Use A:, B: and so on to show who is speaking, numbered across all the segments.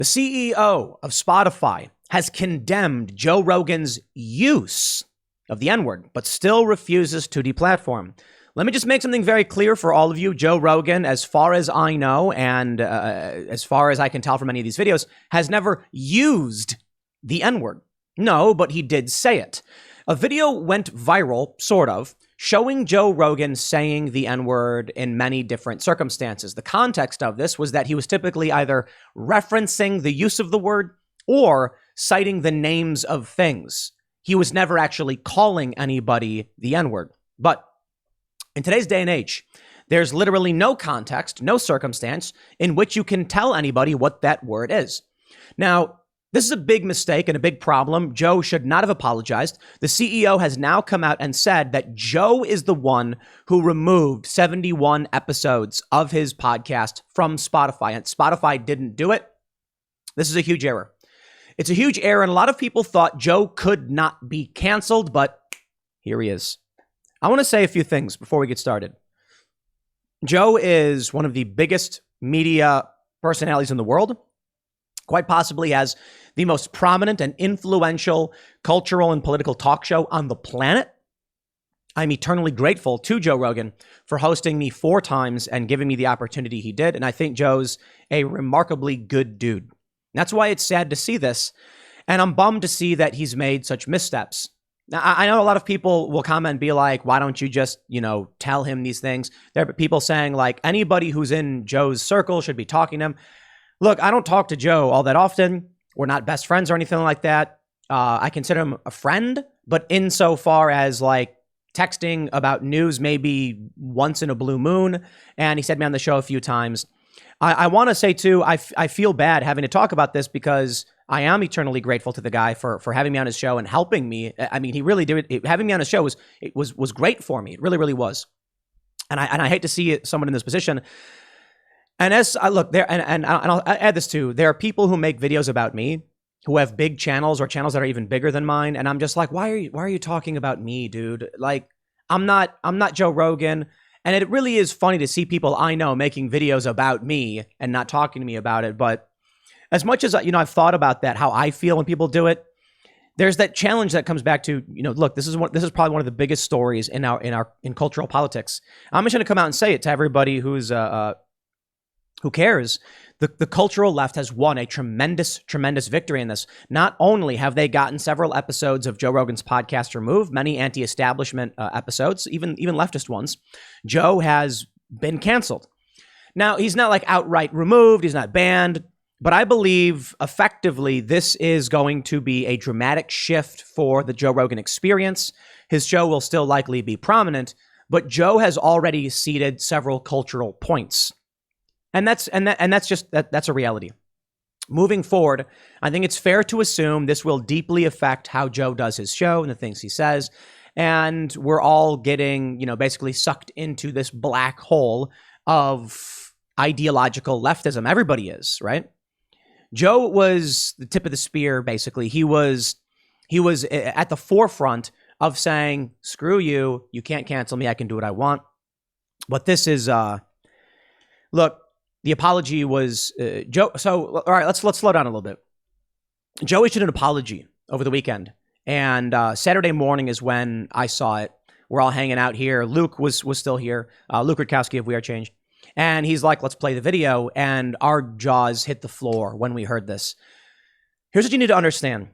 A: The CEO of Spotify has condemned Joe Rogan's use of the N-word, but still refuses to deplatform. Let me just make something very clear for all of you. Joe Rogan, as far as I know, and as far as I can tell from any of these videos, has never used the N-word. No, but he did say it. A video went viral, sort of, showing Joe Rogan saying the N-word in many different circumstances. The context of this was that he was typically either referencing the use of the word or citing the names of things. He was never actually calling anybody the N-word. But in today's day and age, there's literally no context, no circumstance in which you can tell anybody what that word is. Now, this is a big mistake and a big problem. Joe should not have apologized. The CEO has now come out and said that Joe is the one who removed 71 episodes of his podcast from Spotify, and Spotify didn't do it. This is a huge error. It's a huge error, and a lot of people thought Joe could not be canceled, but here he is. I want to say a few things before we get started. Joe is one of the biggest media personalities in the world, quite possibly has the most prominent and influential cultural and political talk show on the planet. I'm eternally grateful to Joe Rogan for hosting me 4 times and giving me the opportunity he did. And I think Joe's a remarkably good dude. That's why it's sad to see this. And I'm bummed to see that he's made such missteps. Now, I know a lot of people will comment and be like, why don't you just, tell him these things? There are people saying like anybody who's in Joe's circle should be talking to him. Look, I don't talk to Joe all that often. We're not best friends or anything like that. I consider him a friend, but insofar as like texting about news maybe once in a blue moon, and he said me on the show a few times. I want to say too, I feel bad having to talk about this because I am eternally grateful to the guy for having me on his show and helping me. I mean, he really did it. Having me on his show was great for me. It really, really was. And I hate to see someone in this position. And as I look there, and I'll add this too, there are people who make videos about me who have big channels or channels that are even bigger than mine. And I'm just like, why are you talking about me, dude? Like, I'm not Joe Rogan. And it really is funny to see people I know making videos about me and not talking to me about it. But as much as, I've thought about that, how I feel when people do it, there's that challenge that comes back to, look, this is probably one of the biggest stories in cultural politics. I'm just going to come out and say it to everybody who cares. The cultural left has won a tremendous, tremendous victory in this. Not only have they gotten several episodes of Joe Rogan's podcast removed, many anti-establishment episodes, even leftist ones, Joe has been canceled. Now, he's not like outright removed. He's not banned. But I believe effectively this is going to be a dramatic shift for the Joe Rogan experience. His show will still likely be prominent, but Joe has already ceded several cultural points. And that's a reality. Moving forward, I think it's fair to assume this will deeply affect how Joe does his show and the things he says. And we're all getting, basically sucked into this black hole of ideological leftism. Everybody is, right? Joe was the tip of the spear, basically. He was at the forefront of saying, screw you, you can't cancel me, I can do what I want. But this is, look, the apology was Joe. So, all right, let's slow down a little bit. Joe issued an apology over the weekend, and Saturday morning is when I saw it. We're all hanging out here. Luke was still here. Luke Rutkowski of We Are Change, and he's like, "Let's play the video." And our jaws hit the floor when we heard this. Here's what you need to understand: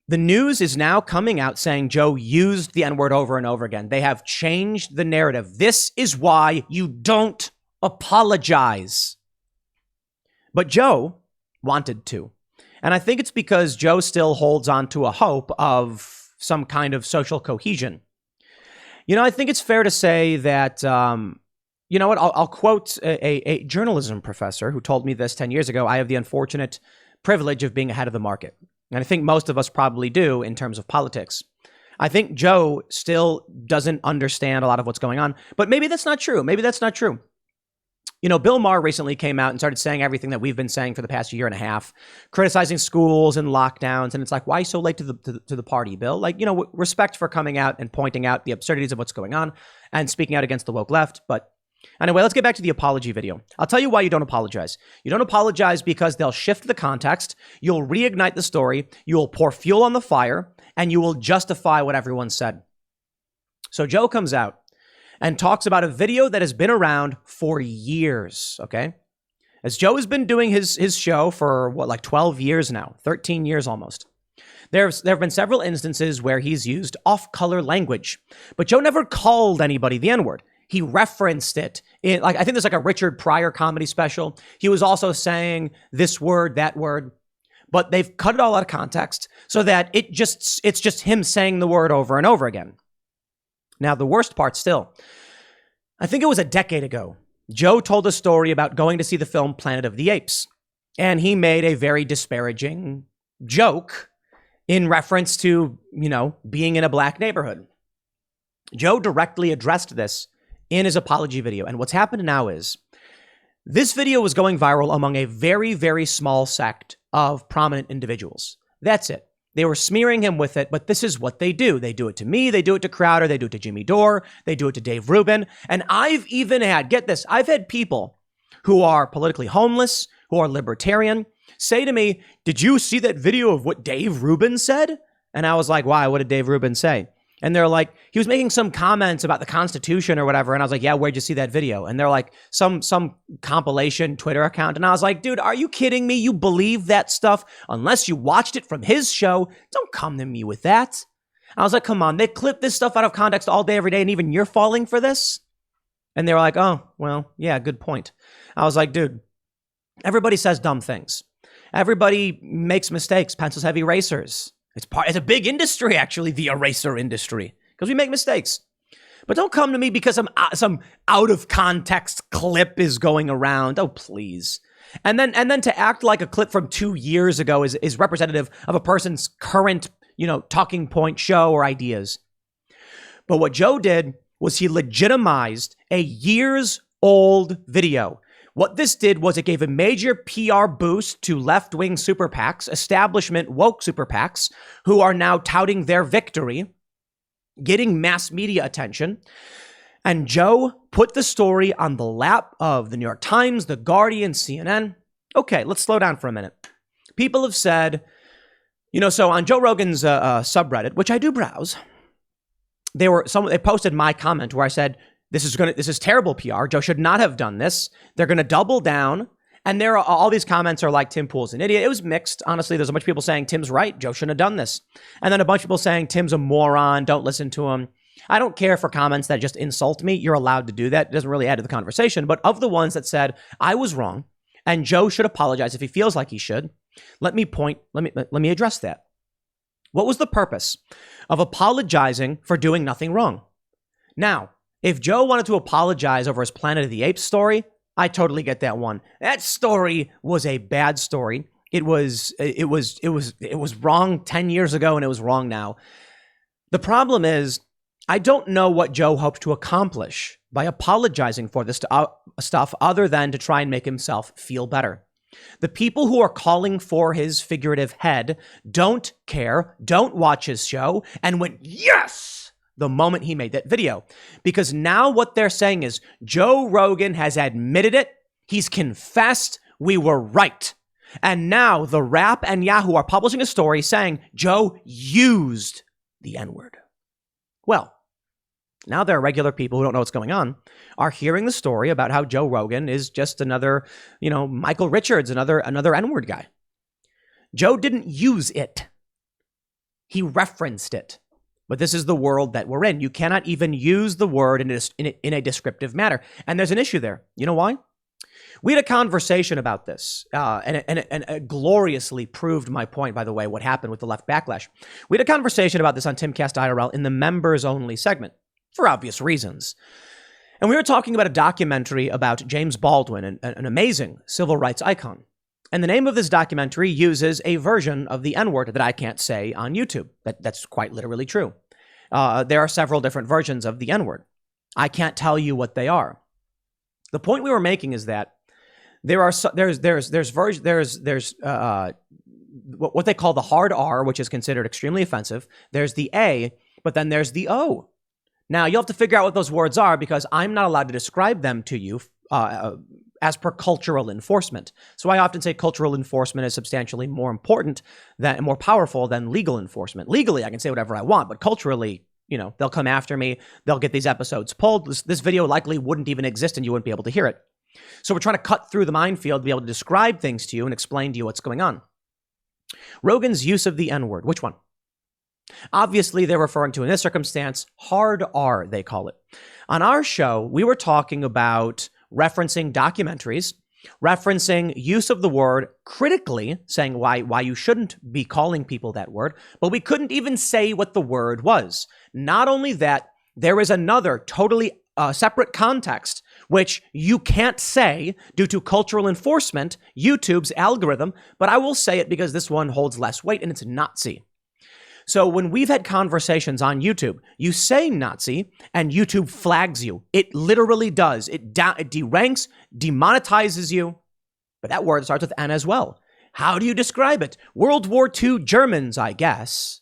A: the news is now coming out saying Joe used the N-word over and over again. They have changed the narrative. This is why you don't apologize. But Joe wanted to. And I think it's because Joe still holds on to a hope of some kind of social cohesion. I think it's fair to say that, I'll quote a journalism professor who told me this 10 years ago. I have the unfortunate privilege of being ahead of the market. And I think most of us probably do in terms of politics. I think Joe still doesn't understand a lot of what's going on, but maybe that's not true. Bill Maher recently came out and started saying everything that we've been saying for the past year and a half, criticizing schools and lockdowns. And it's like, why so late to the party, Bill? Like, respect for coming out and pointing out the absurdities of what's going on and speaking out against the woke left. But Anyway, let's get back to the apology video. I'll tell you why you don't apologize. You don't apologize because they'll shift the context, you'll reignite the story, you'll pour fuel on the fire, and you will justify what everyone said. So Joe comes out and talks about a video that has been around for years, okay? As Joe has been doing his show for, 12 years now, 13 years almost. There have been several instances where he's used off-color language, but Joe never called anybody the N-word. He referenced it in, I think there's a Richard Pryor comedy special. He was also saying this word, that word, but they've cut it all out of context so that it's just him saying the word over and over again. Now, the worst part still, I think it was a decade ago, Joe told a story about going to see the film Planet of the Apes, and he made a very disparaging joke in reference to, being in a black neighborhood. Joe directly addressed this in his apology video. And what's happened now is this video was going viral among a very, very small sect of prominent individuals. That's it. They were smearing him with it, but this is what they do. They do it to me. They do it to Crowder. They do it to Jimmy Dore. They do it to Dave Rubin. And I've even had, get this, I've had people who are politically homeless, who are libertarian, say to me, did you see that video of what Dave Rubin said? And I was like, why? What did Dave Rubin say? And they're like, he was making some comments about the Constitution or whatever. And I was like, yeah, where'd you see that video? And they're like, some compilation Twitter account. And I was like, dude, are you kidding me? You believe that stuff? Unless you watched it from his show, don't come to me with that. I was like, come on, they clip this stuff out of context all day, every day, and even you're falling for this? And they were like, oh, well, yeah, good point. I was like, dude, everybody says dumb things. Everybody makes mistakes, pencils heavy erasers. It's a big industry, actually, the eraser industry, because we make mistakes. But don't come to me because some out of context clip is going around. Oh, please. And then to act like a clip from 2 years ago is representative of a person's current, talking point, show, or ideas. But what Joe did was he legitimized a years old video. What this did was it gave a major PR boost to left-wing super PACs, establishment woke super PACs, who are now touting their victory, getting mass media attention. And Joe put the story on the lap of the New York Times, The Guardian, CNN. Okay, let's slow down for a minute. People have said, so on Joe Rogan's subreddit, which I do browse, they posted my comment where I said, this is terrible PR. Joe should not have done this. They're going to double down. And all these comments are like, Tim Pool's an idiot. It was mixed. Honestly, there's a bunch of people saying Tim's right. Joe shouldn't have done this. And then a bunch of people saying Tim's a moron. Don't listen to him. I don't care for comments that just insult me. You're allowed to do that. It doesn't really add to the conversation. But of the ones that said, I was wrong and Joe should apologize if he feels like he should, let me address that. What was the purpose of apologizing for doing nothing wrong? Now, if Joe wanted to apologize over his Planet of the Apes story, I totally get that one. That story was a bad story. It was wrong 10 years ago and it was wrong now. The problem is, I don't know what Joe hoped to accomplish by apologizing for this stuff other than to try and make himself feel better. The people who are calling for his figurative head don't care, don't watch his show, and went, yes, the moment he made that video. Because now what they're saying is, Joe Rogan has admitted it, he's confessed, we were right. And now the Rap and Yahoo are publishing a story saying Joe used the N-word. Well, now there are regular people who don't know what's going on are hearing the story about how Joe Rogan is just another, Michael Richards, another N-word guy. Joe didn't use it. He referenced it. But this is the world that we're in. You cannot even use the word in a descriptive manner. And there's an issue there. You know why? We had a conversation about this, and it gloriously proved my point, by the way, what happened with the left backlash. We had a conversation about this on Timcast IRL in the members-only segment, for obvious reasons. And we were talking about a documentary about James Baldwin, an amazing civil rights icon. And the name of this documentary uses a version of the N-word that I can't say on YouTube. That's quite literally true. There are several different versions of the N-word. I can't tell you what they are. The point we were making is that there's what they call the hard R, which is considered extremely offensive. There's the A, but then there's the O. Now, you'll have to figure out what those words are because I'm not allowed to describe them to you as per cultural enforcement. So I often say cultural enforcement is substantially more important than, more powerful than legal enforcement. Legally, I can say whatever I want, but culturally, you know, they'll come after me. They'll get these episodes pulled. This video likely wouldn't even exist and you wouldn't be able to hear it. So we're trying to cut through the minefield to be able to describe things to you and explain to you what's going on. Rogan's use of the N-word. Which one? Obviously, they're referring to, in this circumstance, hard R, they call it. On our show, we were talking about referencing documentaries, referencing use of the word critically, saying why you shouldn't be calling people that word, but we couldn't even say what the word was. Not only that, there is another totally separate context, which you can't say due to cultural enforcement, YouTube's algorithm, but I will say it because this one holds less weight and it's Nazi. So when we've had conversations on YouTube, you say Nazi and YouTube flags you. It literally does. It deranks, demonetizes you. But that word starts with N as well. How do you describe it? World War II Germans, I guess.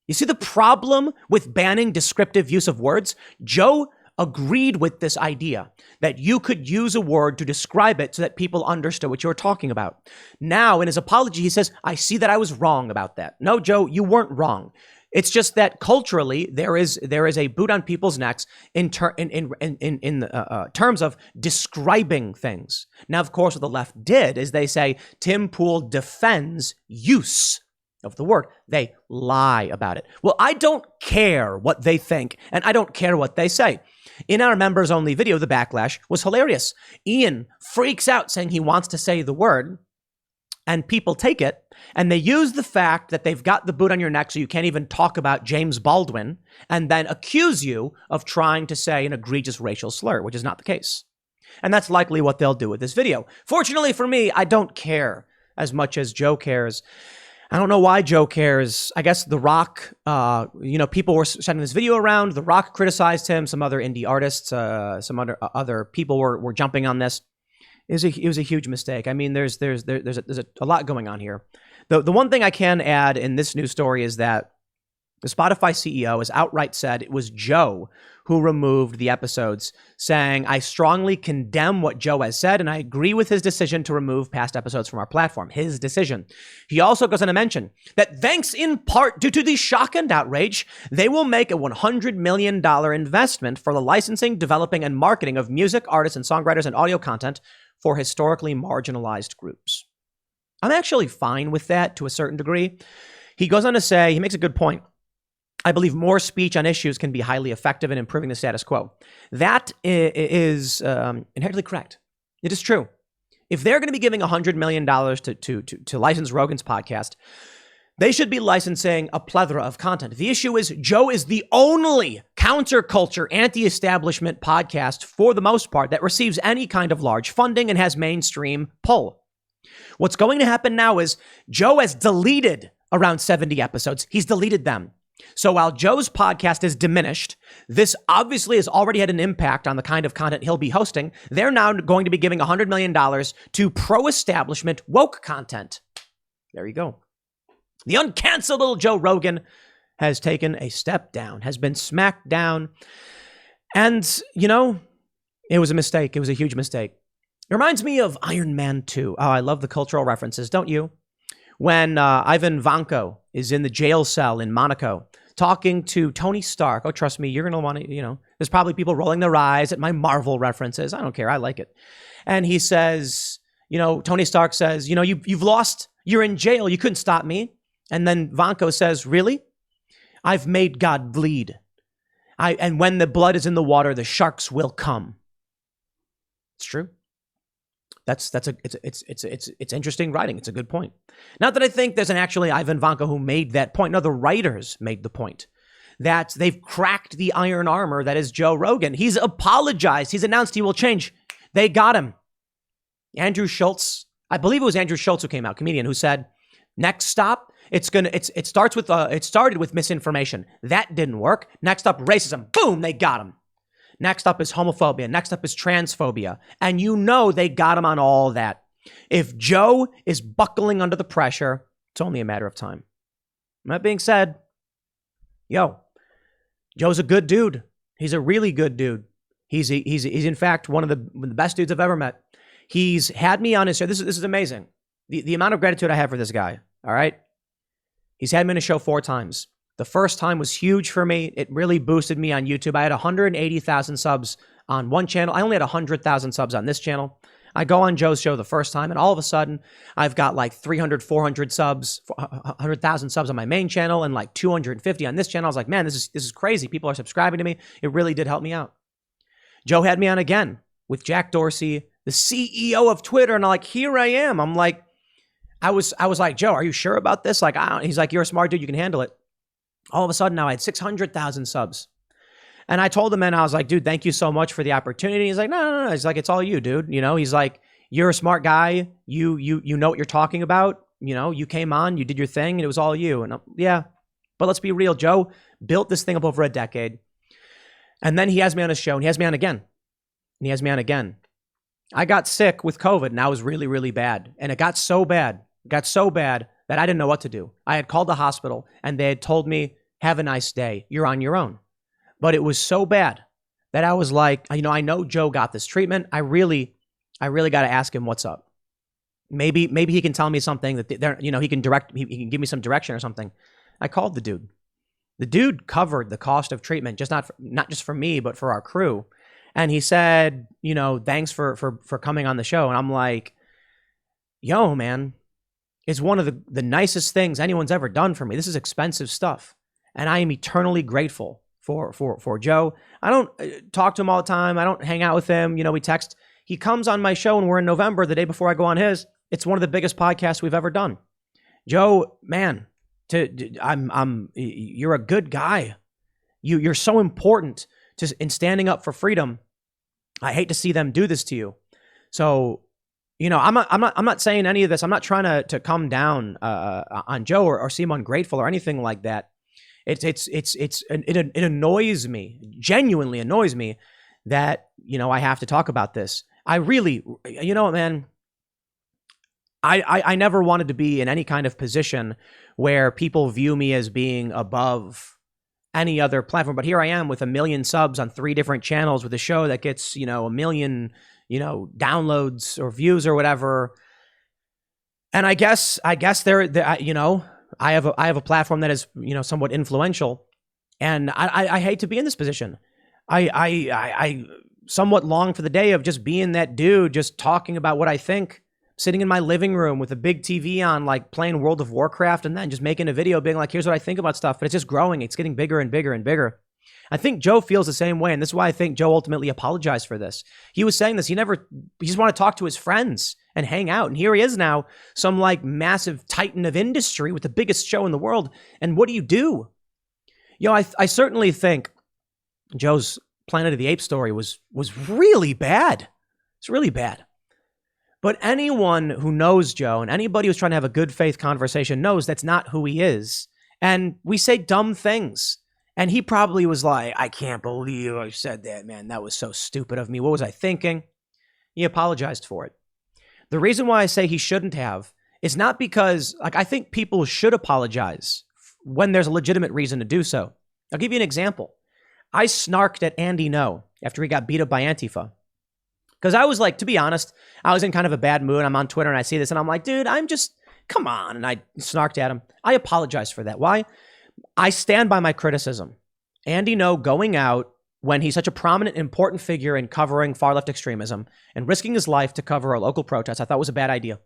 A: You see the problem with banning descriptive use of words? Joe agreed with this idea that you could use a word to describe it so that people understood what you were talking about. Now, in his apology, he says, I see that I was wrong about that. No, Joe, you weren't wrong. It's just that culturally, there is a boot on people's necks in terms of describing things. Now, of course, what the left did is they say Tim Pool defends use of the word. They lie about it. Well, I don't care what they think, and I don't care what they say. In our members-only video, the backlash was hilarious. Ian freaks out saying he wants to say the word, and people take it, and they use the fact that they've got the boot on your neck so you can't even talk about James Baldwin, and then accuse you of trying to say an egregious racial slur, which is not the case. And that's likely what they'll do with this video. Fortunately for me, I don't care as much as Joe cares. I don't know why Joe cares. I guess The Rock, people were sending this video around. The Rock criticized him. Some other indie artists, some other people were jumping on this. It was a huge mistake. I mean, there's a lot going on here. The one thing I can add in this news story is that the Spotify CEO has outright said it was Joe who removed the episodes, saying, I strongly condemn what Joe has said, and I agree with his decision to remove past episodes from our platform. His decision. He also goes on to mention that thanks in part due to the shock and outrage, they will make a $100 million investment for the licensing, developing, and marketing of music, artists, and songwriters and audio content for historically marginalized groups. I'm actually fine with that to a certain degree. He goes on to say, he makes a good point. I believe more speech on issues can be highly effective in improving the status quo. That is inherently correct. It is true. If they're going to be giving $100 million to license Rogan's podcast, they should be licensing a plethora of content. The issue is Joe is the only counterculture, anti-establishment podcast, for the most part, that receives any kind of large funding and has mainstream pull. What's going to happen now is Joe has deleted around 70 episodes. He's deleted them. So while Joe's podcast is diminished, this obviously has already had an impact on the kind of content he'll be hosting. They're now going to be giving $100 million to pro-establishment woke content. There you go. The uncancelable Joe Rogan has taken a step down, has been smacked down. And, it was a mistake. It was a huge mistake. It reminds me of Iron Man 2. Oh, I love the cultural references, don't you? When Ivan Vanko is in the jail cell in Monaco talking to Tony Stark. Oh, trust me, you're going to want to, there's probably people rolling their eyes at my Marvel references. I don't care. I like it. And he says, Tony Stark says, you've lost. You're in jail. You couldn't stop me. And then Vanko says, really? I've made God bleed. And when the blood is in the water, the sharks will come. It's true. It's interesting writing. It's a good point. Not that I think there's an actually Ivan Vanko who made that point. No, the writers made the point that they've cracked the iron armor that is Joe Rogan. He's apologized. He's announced he will change. They got him. Andrew Schultz, I believe it was Andrew Schultz who came out, comedian, who said, next stop, it started with misinformation. That didn't work. Next up, racism. Boom, they got him. Next up is homophobia. Next up is transphobia. And they got him on all that. If Joe is buckling under the pressure, it's only a matter of time. That being said, Joe's a good dude. He's a really good dude. He's in fact one of the best dudes I've ever met. He's had me on his show. This is amazing. The amount of gratitude I have for this guy. All right. He's had me on his show 4 times. The first time was huge for me. It really boosted me on YouTube. I had 180,000 subs on one channel. I only had 100,000 subs on this channel. I go on Joe's show the first time, and all of a sudden, I've got like 300, 400 subs, 100,000 subs on my main channel, and like 250 on this channel. I was like, man, this is crazy. People are subscribing to me. It really did help me out. Joe had me on again with Jack Dorsey, the CEO of Twitter, and I'm like, here I am. I'm like, I was like, Joe, are you sure about this? Like, he's like, you're a smart dude. You can handle it. All of a sudden, now I had 600,000 subs. And I told him, and I was like, dude, thank you so much for the opportunity. He's like, no. He's like, it's all you, dude. You know, he's like, you're a smart guy. You know what you're talking about. You know, you came on, you did your thing, and it was all you. And yeah, but let's be real. Joe built this thing up over a decade. And then he has me on his show, and he has me on again. And he has me on again. I got sick with COVID, and I was really, really bad. And it got so bad that I didn't know what to do. I had called the hospital, and they had told me, have a nice day. You're on your own. But it was so bad that I was like, you know, I know Joe got this treatment. I really got to ask him what's up. Maybe he can tell me something that he can give me some direction or something. I called the dude. The dude covered the cost of treatment, just not just for me, but for our crew. And he said, you know, thanks for coming on the show. And I'm like, yo, man, it's one of the nicest things anyone's ever done for me. This is expensive stuff. And I am eternally grateful for Joe. I don't talk to him all the time. I don't hang out with him. You know, we text. He comes on my show, and we're in November, the day before I go on his. It's one of the biggest podcasts we've ever done. Joe, man, you're a good guy. You're so important in standing up for freedom. I hate to see them do this to you. So, you know, I'm not saying any of this. I'm not trying to come down on Joe or seem ungrateful or anything like that. It annoys me, genuinely annoys me that, you know, I have to talk about this. I really, you know, man, I never wanted to be in any kind of position where people view me as being above any other platform. But here I am with 1 million subs on 3 different channels with a show that gets, you know, 1 million, you know, downloads or views or whatever. And I guess there, you know, I have a platform that is, you know, somewhat influential, and I hate to be in this position. I somewhat long for the day of just being that dude, just talking about what I think, sitting in my living room with a big TV on, like playing World of Warcraft, and then just making a video being like, here's what I think about stuff. But it's just growing. It's getting bigger and bigger and bigger. I think Joe feels the same way, and this is why I think Joe ultimately apologized for this. He was saying this. He just wanted to talk to his friends and hang out. And here he is now, some like massive titan of industry with the biggest show in the world. And what do? You know, I certainly think Joe's Planet of the Apes story was really bad. It's really bad. But anyone who knows Joe and anybody who's trying to have a good faith conversation knows that's not who he is. And we say dumb things. And he probably was like, I can't believe I said that, man. That was so stupid of me. What was I thinking? He apologized for it. The reason why I say he shouldn't have is not because, like, I think people should apologize when there's a legitimate reason to do so. I'll give you an example. I snarked at Andy No after he got beat up by Antifa. Because I was like, to be honest, I was in kind of a bad mood. I'm on Twitter and I see this and I'm like, dude, come on. And I snarked at him. I apologize for that. Why? I stand by my criticism. Andy No going out when he's such a prominent, important figure in covering far-left extremism and risking his life to cover a local protest, I thought was a bad idea.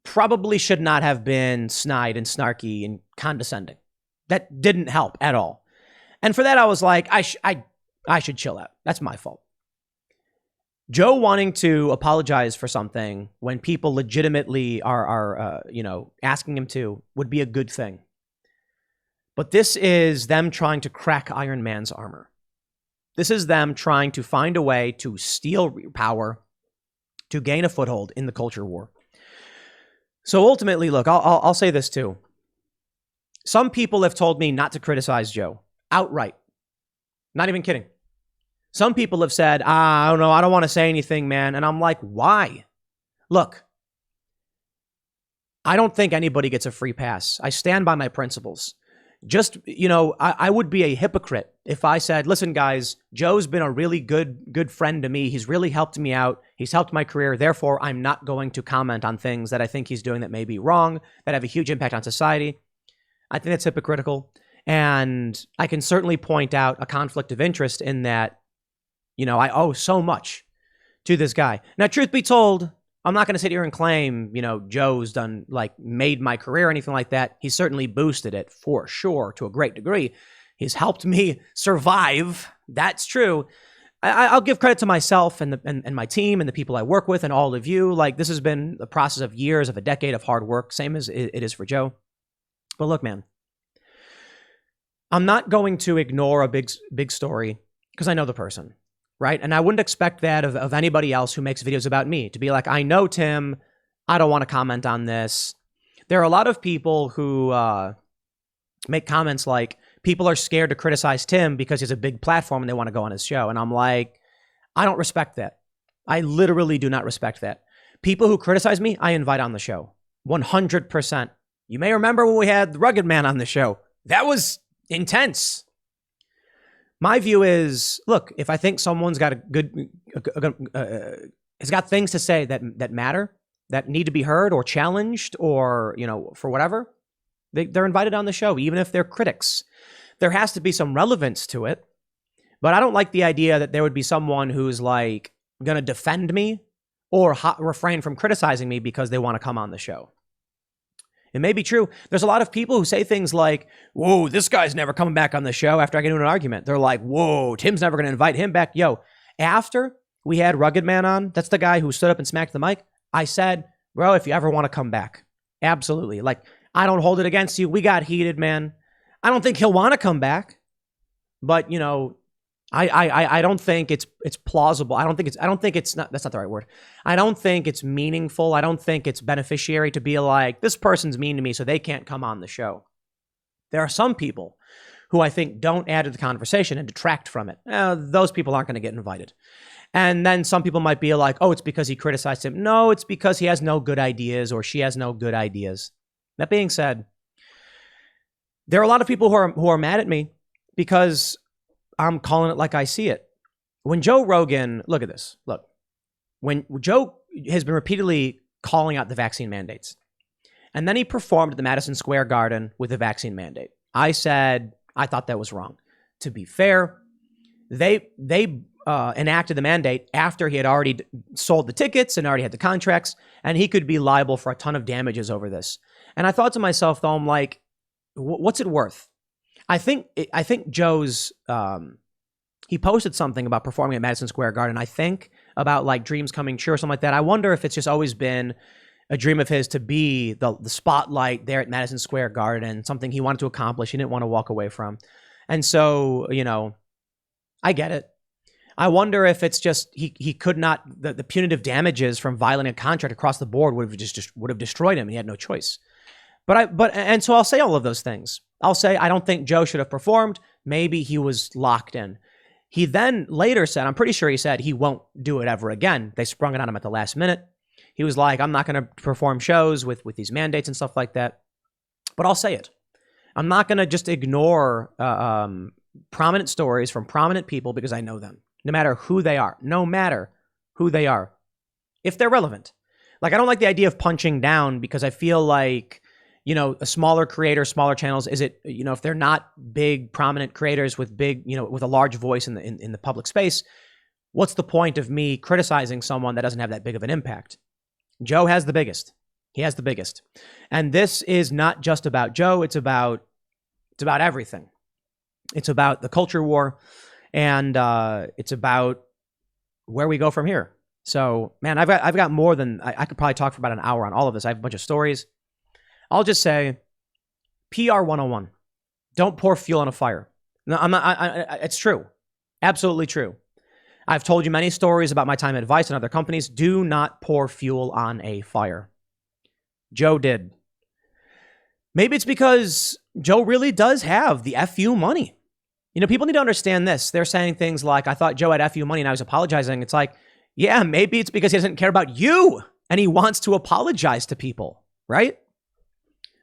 A: Probably should not have been snide and snarky and condescending. That didn't help at all. And for that, I was like, I should chill out. That's my fault. Joe wanting to apologize for something when people legitimately are asking him to would be a good thing. But this is them trying to crack Iron Man's armor. This is them trying to find a way to steal power, to gain a foothold in the culture war. So ultimately, look, I'll say this too. Some people have told me not to criticize Joe outright. Not even kidding. Some people have said, I don't know, I don't want to say anything, man. And I'm like, why? Look, I don't think anybody gets a free pass. I stand by my principles. Just, I would be a hypocrite if I said, listen, guys, Joe's been a really good friend to me. He's really helped me out. He's helped my career. Therefore, I'm not going to comment on things that I think he's doing that may be wrong, that have a huge impact on society. I think that's hypocritical. And I can certainly point out a conflict of interest in that, I owe so much to this guy. Now, truth be told, I'm not going to sit here and claim, Joe's done, made my career or anything like that. He's certainly boosted it for sure to a great degree. He's helped me survive. That's true. I'll give credit to myself and my team and the people I work with and all of you. This has been a process of years, of a decade of hard work, same as it is for Joe. But look, man, I'm not going to ignore a big story because I know the person. Right? And I wouldn't expect that of anybody else who makes videos about me to be like, I know Tim, I don't want to comment on this. There are a lot of people who make comments like, people are scared to criticize Tim because he has a big platform and they want to go on his show. And I'm like, I don't respect that. I literally do not respect that. People who criticize me, I invite on the show. 100%. You may remember when we had the Rugged Man on the show. That was intense. My view is, look, if I think someone's got has got things to say that matter, that need to be heard or challenged or, for whatever, they're invited on the show, even if they're critics. There has to be some relevance to it. But I don't like the idea that there would be someone who's going to defend me or refrain from criticizing me because they want to come on the show. It may be true. There's a lot of people who say things like, whoa, this guy's never coming back on the show after I get into an argument. They're like, whoa, Tim's never going to invite him back. Yo, after we had Rugged Man on, that's the guy who stood up and smacked the mic. I said, bro, if you ever want to come back, absolutely. I don't hold it against you. We got heated, man. I don't think he'll want to come back, but I don't think it's plausible. I don't think it's not, that's not the right word. I don't think it's meaningful. I don't think it's beneficiary to be like, this person's mean to me, so they can't come on the show. There are some people who I think don't add to the conversation and detract from it. Those people aren't going to get invited. And then some people might be like, oh, it's because he criticized him. No, it's because he has no good ideas or she has no good ideas. That being said, there are a lot of people who are mad at me because I'm calling it like I see it. When Joe Rogan, look at this. Look, when Joe has been repeatedly calling out the vaccine mandates, and then he performed at the Madison Square Garden with the vaccine mandate. I said, I thought that was wrong. To be fair, they enacted the mandate after he had already sold the tickets and already had the contracts, and he could be liable for a ton of damages over this. And I thought to myself, though, I'm like, what's it worth? I think Joe's, he posted something about performing at Madison Square Garden. I think about dreams coming true or something like that. I wonder if it's just always been a dream of his to be the spotlight there at Madison Square Garden, something he wanted to accomplish, he didn't want to walk away from. And so, I get it. I wonder if it's just he could not, the punitive damages from violating a contract across the board would have destroyed him and he had no choice. And so I'll say all of those things. I'll say, I don't think Joe should have performed. Maybe he was locked in. He then later said, I'm pretty sure he said he won't do it ever again. They sprung it on him at the last minute. He was like, I'm not going to perform shows with these mandates and stuff like that. But I'll say it. I'm not going to just ignore prominent stories from prominent people because I know them, no matter who they are, if they're relevant. I don't like the idea of punching down because I feel like, a smaller creator, smaller channels, is it, if they're not big, prominent creators with big, with a large voice in the public space, what's the point of me criticizing someone that doesn't have that big of an impact? Joe has the biggest. He has the biggest. And this is not just about Joe. It's about everything. It's about the culture war, and it's about where we go from here. So, man, I've got more than, I could probably talk for about an hour on all of this. I have a bunch of stories. I'll just say, PR 101. Don't pour fuel on a fire. No, I'm not. It's true. Absolutely true. I've told you many stories about my time at Vice and other companies. Do not pour fuel on a fire. Joe did. Maybe it's because Joe really does have the FU money. People need to understand this. They're saying things like, I thought Joe had FU money and I was apologizing. It's like, yeah, maybe it's because he doesn't care about you and he wants to apologize to people, right?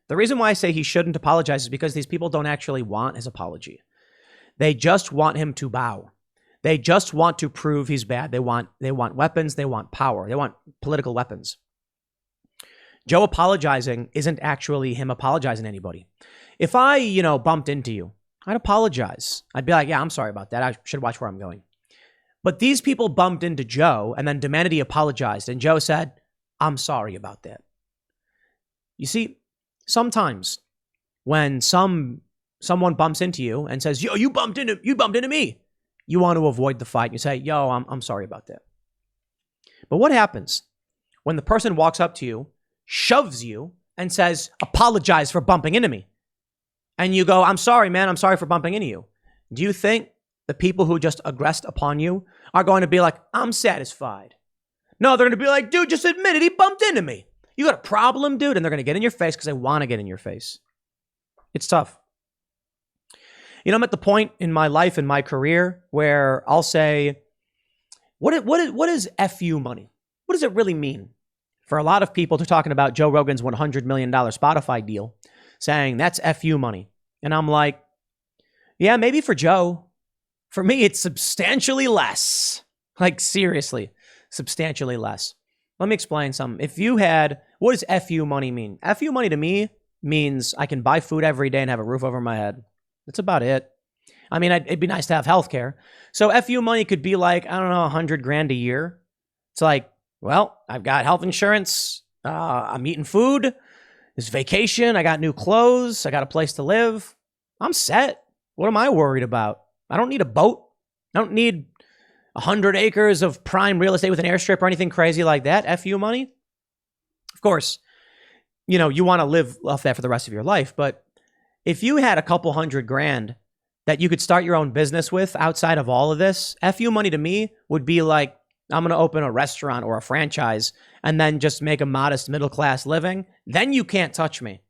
A: The reason why I say he shouldn't apologize is because these people don't actually want his apology. They just want him to bow. They just want to prove he's bad. They want weapons. They want power. They want political weapons. Joe apologizing isn't actually him apologizing to anybody. If I, bumped into you, I'd apologize. I'd be like, yeah, I'm sorry about that. I should watch where I'm going. But these people bumped into Joe and then demanded he apologized. And Joe said, I'm sorry about that. You see, sometimes when someone bumps into you and says, yo, you bumped into me, you want to avoid the fight. You say, yo, I'm sorry about that. But what happens when the person walks up to you, shoves you, and says, apologize for bumping into me? And you go, I'm sorry, man. I'm sorry for bumping into you. Do you think the people who just aggressed upon you are going to be like, I'm satisfied? No, they're going to be like, dude, just admit it. He bumped into me. You got a problem, dude? And they're going to get in your face because they want to get in your face. It's tough. I'm at the point in my life, in my career, where I'll say, what is FU money? What does it really mean? For a lot of people, they're talking about Joe Rogan's $100 million Spotify deal, saying that's FU money. And I'm like, yeah, maybe for Joe. For me, it's substantially less. Like, seriously, substantially less. Let me explain something. What does FU money mean? FU money to me means I can buy food every day and have a roof over my head. That's about it. I mean, it'd be nice to have healthcare. So FU money could be like, I don't know, $100,000 a year. It's like, well, I've got health insurance. I'm eating food. There's vacation. I got new clothes. I got a place to live. I'm set. What am I worried about? I don't need a boat. I don't need 100 acres of prime real estate with an airstrip or anything crazy like that. FU money. Of course, you want to live off that for the rest of your life. But if you had a couple $100,000 that you could start your own business with outside of all of this, FU money to me would be like, I'm going to open a restaurant or a franchise and then just make a modest middle-class living. Then you can't touch me.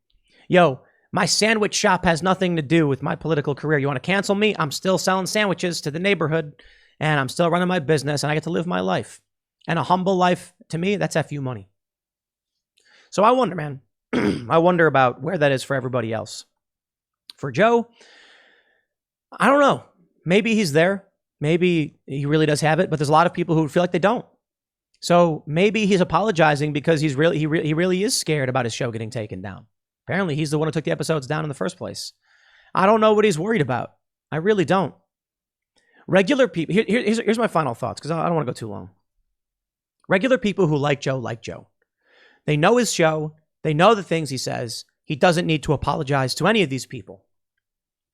A: Yo, my sandwich shop has nothing to do with my political career. You want to cancel me? I'm still selling sandwiches to the neighborhood and I'm still running my business and I get to live my life. And a humble life, to me, that's FU money. So I wonder, man, I wonder about where that is for everybody else. For Joe, I don't know. Maybe he's there. Maybe he really does have it, but there's a lot of people who feel like they don't. So maybe he's apologizing because he really is scared about his show getting taken down. Apparently, he's the one who took the episodes down in the first place. I don't know what he's worried about. I really don't. Regular people, here's my final thoughts because I don't want to go too long. Regular people who like Joe like Joe. They know his show. They know the things he says. He doesn't need to apologize to any of these people.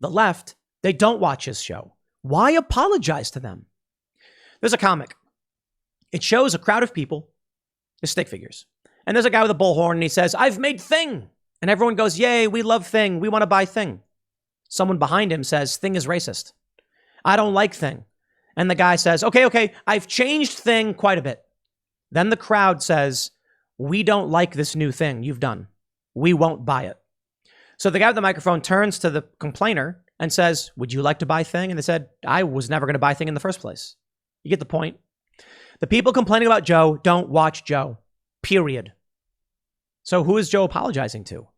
A: The left, they don't watch his show. Why apologize to them? There's a comic. It shows a crowd of people, the stick figures. And there's a guy with a bullhorn and he says, I've made Thing. And everyone goes, yay, we love Thing. We want to buy Thing. Someone behind him says, Thing is racist. I don't like Thing. And the guy says, okay, I've changed Thing quite a bit. Then the crowd says, we don't like this new thing you've done. We won't buy it. So the guy with the microphone turns to the complainer and says, would you like to buy Thing? And they said, I was never going to buy Thing in the first place. You get the point. The people complaining about Joe don't watch Joe, period. So who is Joe apologizing to?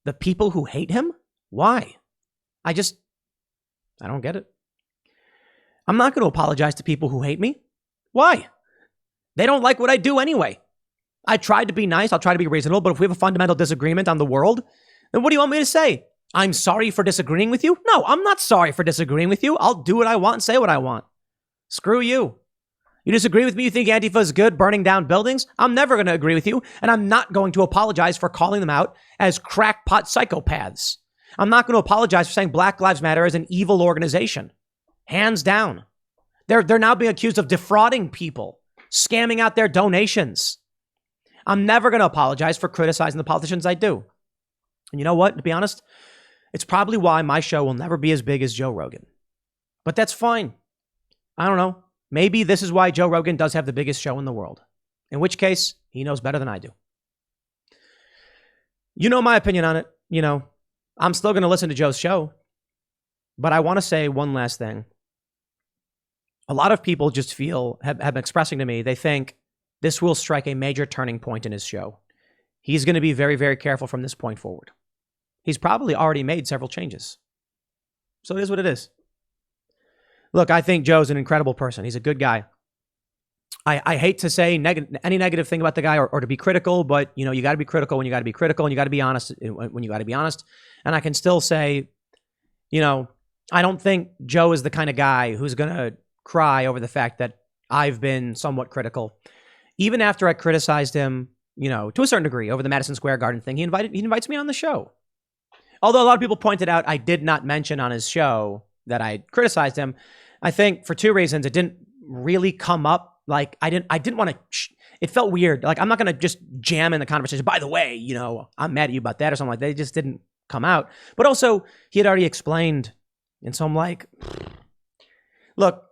A: The people who hate him? Why? I don't get it. I'm not going to apologize to people who hate me. Why? They don't like what I do anyway. I tried to be nice. I'll try to be reasonable. But if we have a fundamental disagreement on the world, then what do you want me to say? I'm sorry for disagreeing with you? No, I'm not sorry for disagreeing with you. I'll do what I want and say what I want. Screw you. You disagree with me? You think Antifa is good, burning down buildings? I'm never going to agree with you. And I'm not going to apologize for calling them out as crackpot psychopaths. I'm not going to apologize for saying Black Lives Matter is an evil organization. Hands down. They're now being accused of defrauding people, scamming out their donations. I'm never going to apologize for criticizing the politicians I do. And you know what? To be honest, it's probably why my show will never be as big as Joe Rogan. But that's fine. I don't know. Maybe this is why Joe Rogan does have the biggest show in the world. In which case, he knows better than I do. You know my opinion on it. I'm still going to listen to Joe's show. But I want to say one last thing. A lot of people just have been expressing to me, they think this will strike a major turning point in his show. He's going to be very, very careful from this point forward. he's probably already made several changes. So it is what it is. Look, I think Joe's an incredible person. He's a good guy. I hate to say any negative thing about the guy or to be critical, but you got to be critical when you got to be critical, and you got to be honest when you got to be honest. And I can still say, I don't think Joe is the kind of guy who's going to cry over the fact that I've been somewhat critical. Even after I criticized him, to a certain degree over the Madison Square Garden thing, he invites me on the show. Although a lot of people pointed out I did not mention on his show that I criticized him. I think for two reasons. It didn't really come up. Like I didn't want to, it felt weird. Like I'm not going to just jam in the conversation. By the way, I'm mad at you about that or something like that. It just didn't come out. But also he had already explained. And so I'm like, look,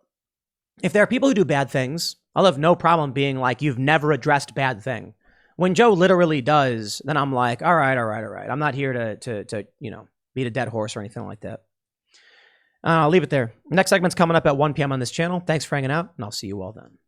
A: if there are people who do bad things, I'll have no problem being like, you've never addressed bad thing. When Joe literally does, then I'm like, all right. I'm not here to beat a dead horse or anything like that. I'll leave it there. Next segment's coming up at 1 p.m. on this channel. Thanks for hanging out, and I'll see you all then.